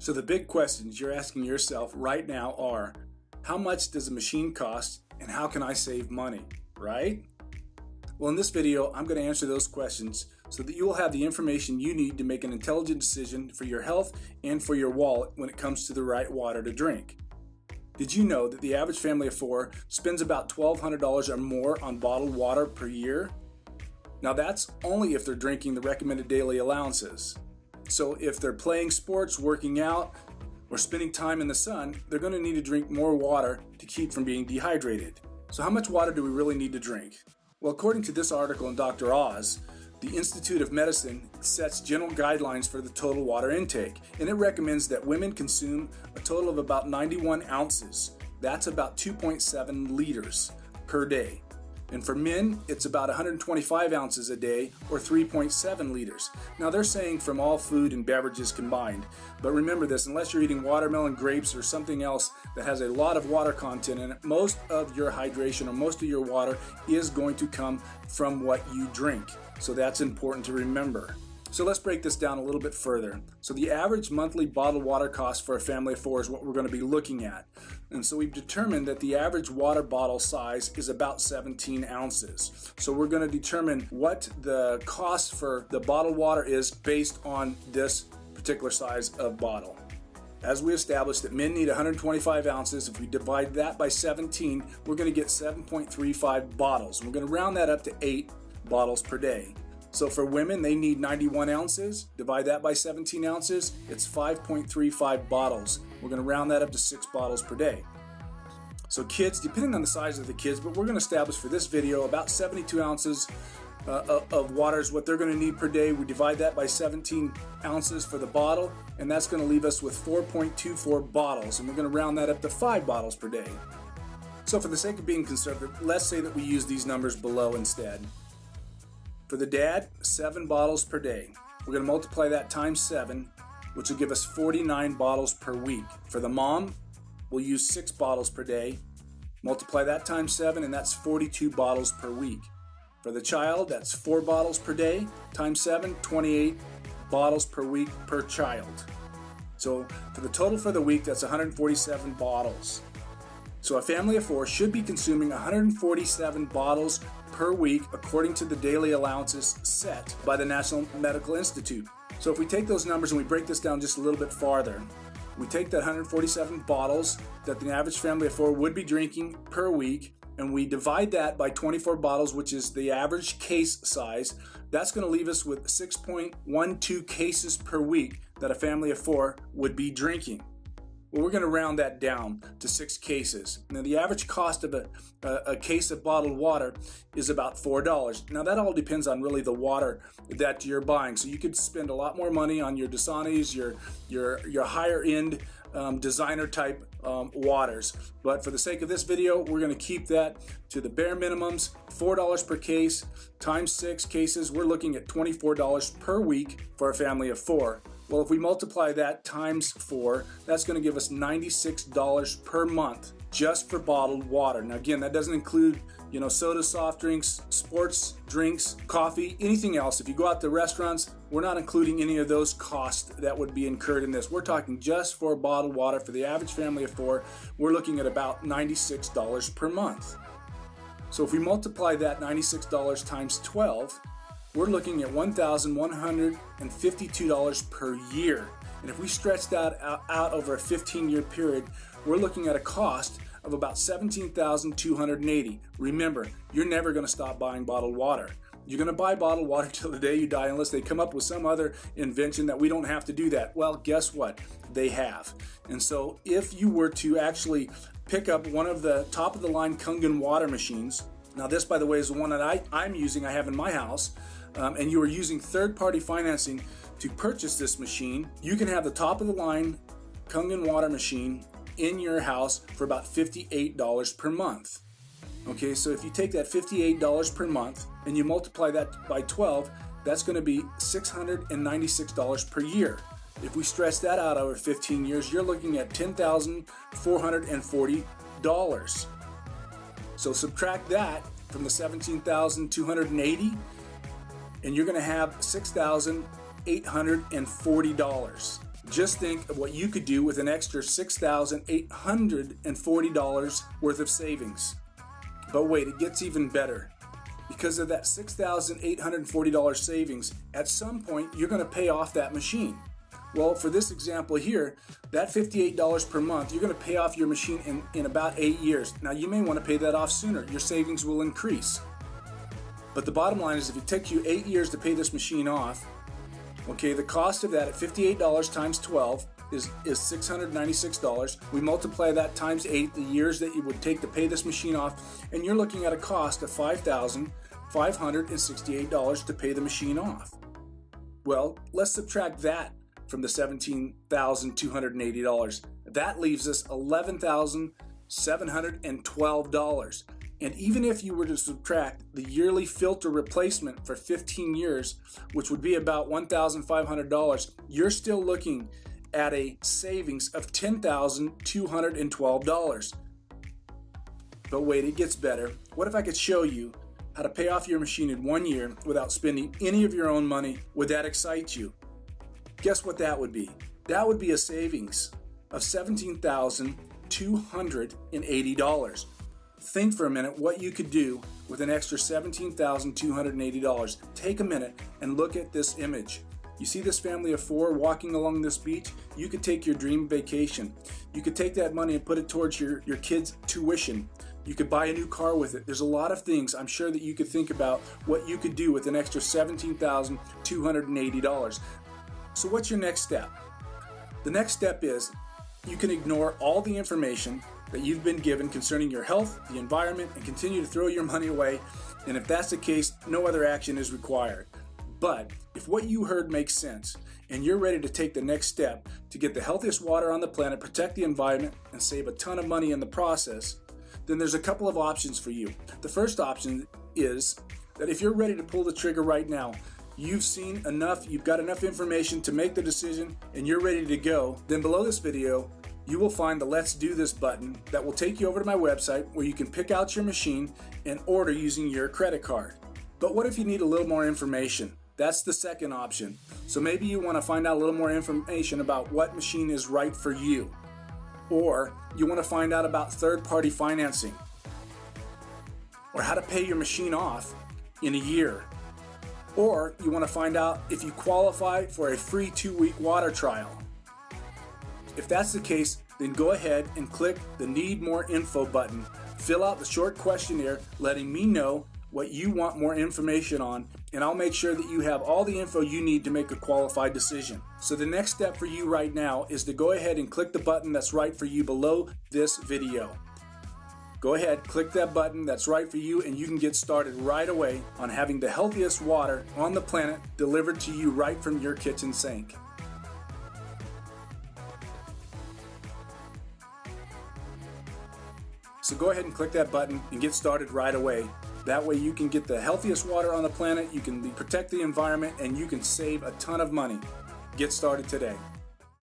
So the big questions you're asking yourself right now are, how much does a machine cost and how can I save money, right? Well, in this video, I'm going to answer those questions so that you will have the information you need to make an intelligent decision for your health and for your wallet when it comes to the right water to drink. Did you know that the average family of four spends about $1,200 or more on bottled water per year? Now that's only if they're drinking the recommended daily allowances. So if they're playing sports, working out, or spending time in the sun, they're going to need to drink more water to keep from being dehydrated. So how much water do we really need to drink? Well, according to this article in Dr. Oz, the Institute of Medicine sets general guidelines for the total water intake, and it recommends that women consume a total of about 91 ounces. That's about 2.7 liters per day. And for men, it's about 125 ounces a day, or 3.7 liters. Now they're saying from all food and beverages combined, but remember this, unless you're eating watermelon, grapes, or something else that has a lot of water content in it, most of your hydration or most of your water is going to come from what you drink. So that's important to remember. So let's break this down a little bit further. So the average monthly bottled water cost for a family of four is what we're going to be looking at. And so we've determined that the average water bottle size is about 17 ounces. So we're going to determine what the cost for the bottled water is based on this particular size of bottle. As we established that men need 125 ounces, if we divide that by 17, we're going to get 7.35 bottles. We're going to round that up to 8 bottles per day. So for women, they need 91 ounces. Divide that by 17 ounces, it's 5.35 bottles. We're going to round that up to 6 bottles per day. So kids, depending on the size of the kids, but we're going to establish for this video about 72 ounces of water is what they're going to need per day. We divide that by 17 ounces for the bottle, and that's going to leave us with 4.24 bottles, and we're going to round that up to 5 bottles per day. So for the sake of being conservative, let's say that we use these numbers below instead. For the dad, 7 bottles per day. We're going to multiply that times 7, which will give us 49 bottles per week. For the mom, we'll use 6 bottles per day. Multiply that times 7, and that's 42 bottles per week. For the child, that's 4 bottles per day times 7, 28 bottles per week per child. So for the total for the week, that's 147 bottles. So a family of four should be consuming 147 bottles per week according to the daily allowances set by the National Medical Institute. So if we take those numbers and we break this down just a little bit farther, we take that 147 bottles that the average family of four would be drinking per week, and we divide that by 24 bottles, which is the average case size. That's going to leave us with 6.12 cases per week that a family of four would be drinking. Well, we're going to round that down to 6 cases. Now, the average cost of a case of bottled water is about $4. Now, that all depends on really the water that you're buying. So you could spend a lot more money on your Dasanis, your higher end designer type waters. But for the sake of this video, we're going to keep that to the bare minimums, $4 per case times 6 cases. We're looking at $24 per week for a family of 4. Well, if we multiply that times 4, that's going to give us $96 per month just for bottled water. Now again, that doesn't include, soda, soft drinks, sports drinks, coffee, anything else. If you go out to restaurants, we're not including any of those costs that would be incurred in this. We're talking just for bottled water for the average family of 4. We're looking at about $96 per month. So if we multiply that $96 times 12, we're looking at $1,152 per year. And if we stretch that out over a 15-year period, we're looking at a cost of about $17,280. Remember, you're never going to stop buying bottled water. You're going to buy bottled water till the day you die unless they come up with some other invention that we don't have to do that. Well, guess what? They have. And so if you were to actually pick up one of the top-of-the-line Kangen water machines, now this, by the way, is the one that I'm using, I have in my house, and you are using third-party financing to purchase this machine, you can have the top-of-the-line Kangen water machine in your house for about $58 per month. Okay, so if you take that $58 per month and you multiply that by 12, that's going to be $696 per year. If we stretch that out over 15 years, you're looking at $10,440. So subtract that from the $17,280, and you're going to have $6,840. Just think of what you could do with an extra $6,840 worth of savings. But wait, it gets even better. Because of that $6,840 savings, at some point you're going to pay off that machine. Well, for this example here, that $58 per month, you're going to pay off your machine in about 8 years. Now, you may want to pay that off sooner. Your savings will increase. But the bottom line is, if it takes you 8 years to pay this machine off, okay, the cost of that at $58 times 12 is $696. We multiply that times 8, the years that it would take to pay this machine off, and you're looking at a cost of $5,568 to pay the machine off. Well, let's subtract that from the $17,280. That leaves us $11,712. And even if you were to subtract the yearly filter replacement for 15 years, which would be about $1,500, you're still looking at a savings of $10,212. But wait, it gets better. What if I could show you how to pay off your machine in 1 year without spending any of your own money? Would that excite you? Guess what that would be? That would be a savings of $17,280. Think for a minute what you could do with an extra $17,280. Take a minute and look at this image. You see this family of 4 walking along this beach? You could take your dream vacation. You could take that money and put it towards your kids' tuition. You could buy a new car with it. There's a lot of things I'm sure that you could think about what you could do with an extra $17,280. So what's your next step? The next step is you can ignore all the information that you've been given concerning your health, the environment, and continue to throw your money away. And if that's the case, no other action is required. But if what you heard makes sense and you're ready to take the next step to get the healthiest water on the planet, protect the environment, and save a ton of money in the process, then there's a couple of options for you. The first option is that if you're ready to pull the trigger right now, you've seen enough, you've got enough information to make the decision, and you're ready to go, then below this video, you will find the Let's Do This button that will take you over to my website where you can pick out your machine and order using your credit card. But what if you need a little more information? That's the second option. So maybe you want to find out a little more information about what machine is right for you. Or you want to find out about third-party financing. Or how to pay your machine off in a year. Or you want to find out if you qualify for a free 2-week water trial. If that's the case, then go ahead and click the Need More Info button. Fill out the short questionnaire letting me know what you want more information on, and I'll make sure that you have all the info you need to make a qualified decision. So the next step for you right now is to go ahead and click the button that's right for you below this video. Go ahead, click that button that's right for you, and you can get started right away on having the healthiest water on the planet delivered to you right from your kitchen sink. So go ahead and click that button and get started right away. That way you can get the healthiest water on the planet, you can protect the environment, and you can save a ton of money. Get started today.